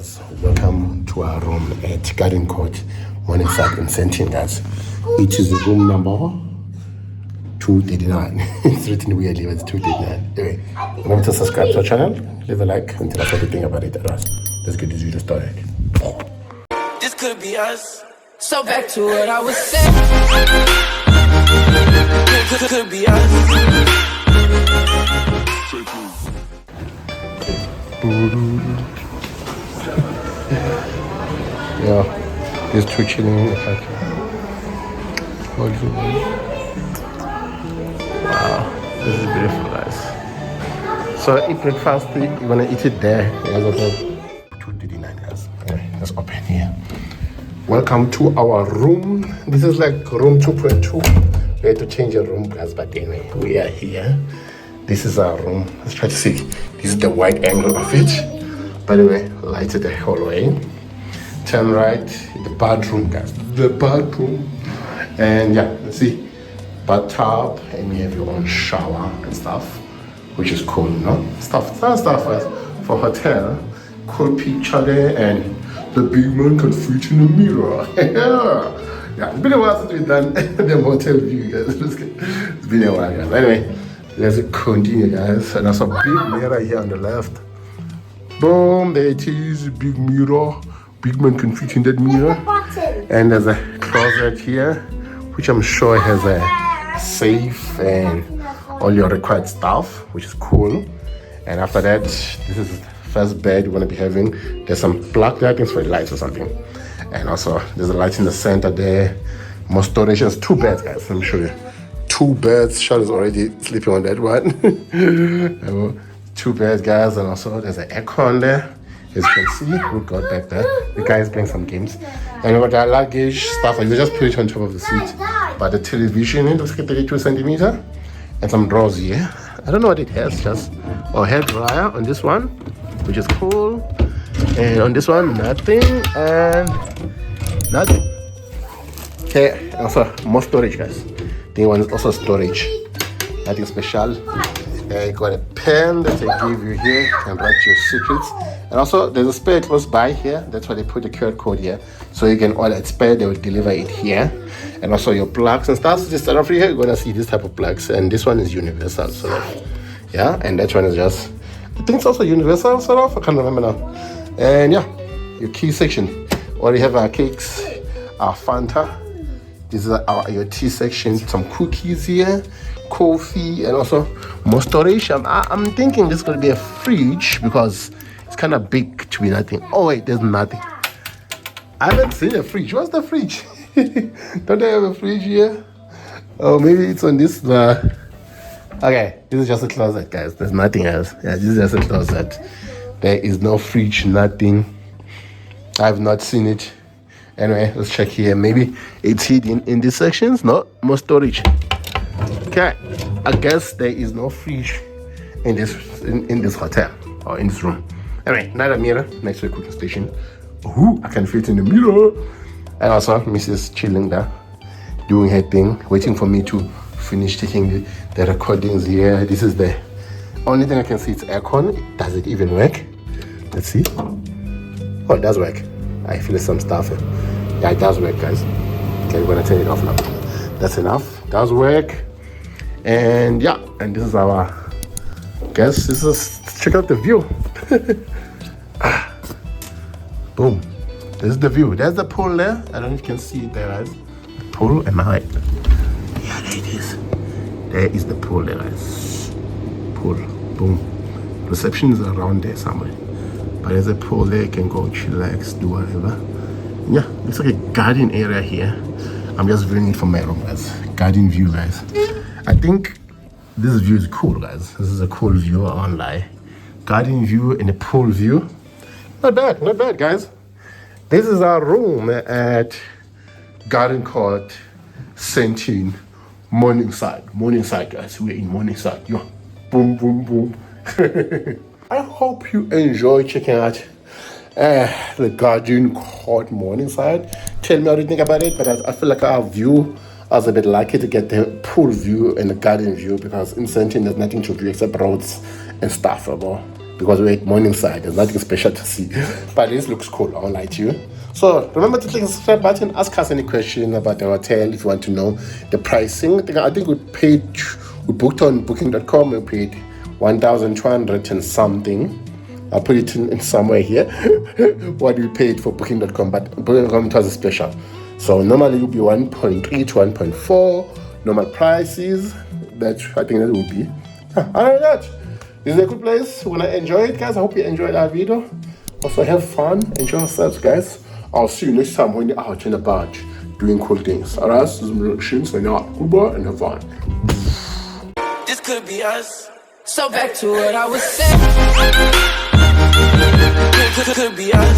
guys, welcome to our room at Garden Court Morningside Sandton, guys. It is room number 239. It's written weirdly, but it's 239. Anyway, remember to subscribe to our channel, leave a like, and tell us what you think about it. Let's get this video started. This could be us. So back to what I was saying. Could be us. Yeah, these two chilling. Wow, this is beautiful, guys. So eat breakfast. You're gonna eat it there. 239, guys. Anyway, let's open here. Welcome to our room. This is like room 2.2. We had to change a room, guys, but anyway, we are here. This is our room. Let's try to see. This is the wide angle of it. By the way, light the hallway. Turn right, the bathroom, guys. The bathroom. And yeah, let's see. Bathtub, and you have your own shower and stuff, which is cool, you know? Stuff for hotel. Cool picture there, and the big man can fit in the mirror. Yeah, it's been a while since we've done the hotel view, guys. It's been a while, guys. Anyway, let's continue, guys. And there's a big mirror here on the left. Boom, there it is, big mirror. Big man can fit in that mirror. And there's a closet here, which I'm sure has a safe and all your required stuff, which is cool. And after that, this is the first bed you're gonna be having. There's some plug lighting for the lights or something. And also, there's a light in the center there. More storage. There's 2 beds, guys. Let me show you. 2 beds. Charlotte's already sleeping on that one. 2 beds, guys. And also, there's an aircon there. As you can see, we got back there. The guy is playing some games. And we got our luggage stuff. You just put it on top of the seat. But the television, it looks like 32 centimeter. And some drawers here. I don't know what it has. Just a hair dryer on this one, which is cool. And on this one, nothing. And nothing. Okay, also more storage, guys. The one is also storage. Nothing special. You got a pen that they give you here. You can write your secrets. And also, there's a spare close by here. That's why they put the QR code here. So you can order it spare, they will deliver it here. And also your plugs and stuff. So this start off here, you're gonna see this type of plugs. And this one is universal, sort of. Yeah, and that one is just, I think it's also universal, sort of. I can't remember now. And yeah, your key section. Or you have our cakes, our Fanta. This is your tea section. Some cookies here, coffee, and also more storage. I'm thinking this is gonna be a fridge because it's kind of big to be nothing. Oh wait, there's nothing. I haven't seen a fridge. What's the fridge? Don't they have a fridge here? Oh, maybe it's on this. Okay, this is just a closet, guys. There's nothing else. Yeah, this is just a closet. There is no fridge, nothing. I have not seen it. Anyway, let's check here. Maybe it's hidden in these sections. No, more storage. Okay, I guess there is no fridge in this hotel or in this room. Anyway, another mirror next to the cooking station. Ooh, I can fit in the mirror. And also, Mrs. chilling there, doing her thing, waiting for me to finish taking the recordings here. This is the only thing I can see. It's aircon. Does it even work? Let's see. Oh, it does work. I feel some stuff. Yeah, it does work, guys. Okay, we're gonna turn it off now. That's enough. It does work. And yeah, and this is our guess. This is, check out the view. Boom. This is the view. There's the pool there. I don't know if you can see it there, guys. The pool, am I right? Yeah, there it is. There is the pool there, guys. Pool. Boom. Reception is around there somewhere. But there's a pool there. You can go chillax, do whatever. Yeah, looks like a garden area here. I'm just viewing it from my room, guys. Garden view, guys. I think this view is cool, guys. This is a cool view, I won't lie. Garden view and a pool view. Not bad, guys. This is our room at Garden Court Sandton, Morningside, guys. We're in Morningside. Yeah. Boom, boom, boom. I hope you enjoy checking out the Garden Court Morningside. Tell me what you think about it, but I feel like our view, I was a bit lucky to get the pool view and the garden view because in Sandton there's nothing to view except roads and stuff. because we're at Morningside. There's nothing special to see, but this looks cool. I won't lie to you. So remember to click the subscribe button. Ask us any question about the hotel if you want to know the pricing. I think we booked on booking.com. We paid 1,200 and something. I'll put it in somewhere here. What we paid for booking.com, but booking.com was a special. So normally it would be 1.3 to 1.4 normal prices. That I think that would be. Other than that, this is a good place. We're gonna enjoy it, guys. I hope you enjoyed our video. Also have fun, enjoy yourselves, guys. I'll see you next time when you're out and about doing cool things. Alright, ZuluMachine Travels, out. Goodbye and have fun. This could be us. So back to what I was saying. Could be us.